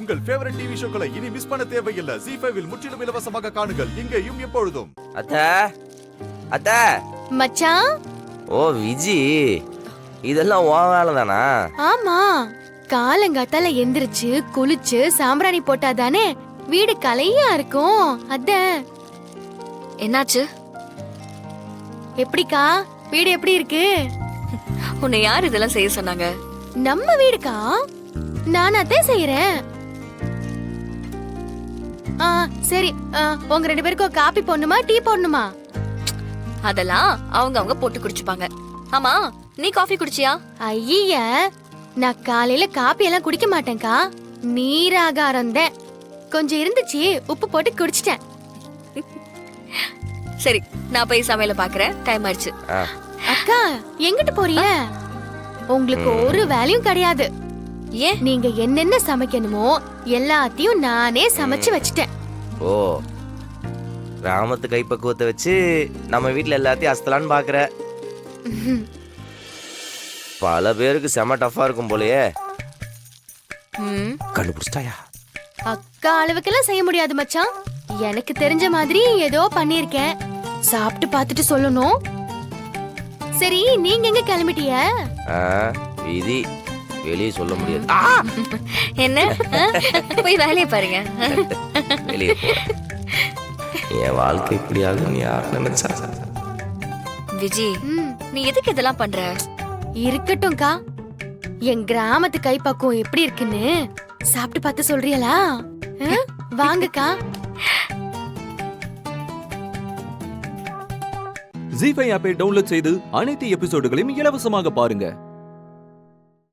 உங்கள் favourite TV ஷோக்களை இனி miss பண்ண தேவையில்லை. ஜீ5 இல் முற்றிலும் இலவசமாக காணுங்கள். இங்கேயும் எப்பொழுதும். அத்த மச்சான். ஓ விஜி, இதெல்லாம் உன் வேலை தானா? ஆமா, காலங்காத்தால எந்திரிச்சு குளிச்சு சாம்பிராணி போட்டாதானே வீடு கலையா இருக்கும். அத என்னாச்சு? எப்படிக்கா வீடு எப்படி இருக்கு? உன்னை யார் இதெல்லாம் செய்ய சொன்னாங்க? நம்ம வீடுக்கா, நான் அதான் செய்யறேன். சரி, உங்க 2 பேருக்கும் காபி போடணுமா டீ போடணுமா? அதெல்லாம் அவங்க போட்டு குடிச்சுப்பாங்க. ஆமா, நீ காஃபி குடிச்சியா? ஐய, நான் காலையில காபி எல்லாம் குடிக்க மாட்டேன்க்கா, நீராகாரம் தான். கொஞ்சம் இருந்துச்சு, உப்பு போட்டு குடிச்சிட்டேன். சரி, நான் போய் சமையல பாக்குறேன், டைம் ஆயிடுச்சு. அக்கா, எங்கிட்டு போறீங்க? உங்களுக்கு ஒரு வேலையும் கிடையாது. ஏன்? நீங்க என்னென்ன சமைக்கணுமோ எல்லாத்தையும் நானே சமைச்சு வச்சிட்டேன். ஓ, கிராமத்து கைப்பக்குவத்தை வச்சு நம்ம வீட்டுல எல்லாத்தையும் அசத்தலான்னு பாக்குற. பல பேருக்கு செம டஃபா இருக்கும் போலயே. கண்டுபிடிச்சிட்டாயா? அக்கா அளவுக்கெல்லாம் செய்ய முடியாது மச்சான். எனக்கு தெரிஞ்ச மாதிரி ஏதோ பண்ணிருக்கேன். சாப்பிட்டு பார்த்துட்டு சொல்லணும். சரி, நீங்க எங்க கிளம்பிட்டிய? விதி, வெளியே சொல்ல முடியாது. என்ன? போய் வேலையை பாருங்க. வெளியே என் வாழ்க்கை இப்படி ஆகும் யார் நினைச்சா? விஜி, நீ எதுக்கு இதெல்லாம் பண்ற? இருக்கட்டும்க்கா, என் கிராமத்து கைப்பக்குவம் எப்படி இருக்குன்னு சாப்பிட்டு பார்த்து சொல்றீங்களா? வாங்கக்கா. ஜீ5 ஆப்பை டவுன்லோட் செய்து அனைத்து எபிசோடுகளையும் இலவசமாக பாருங்க.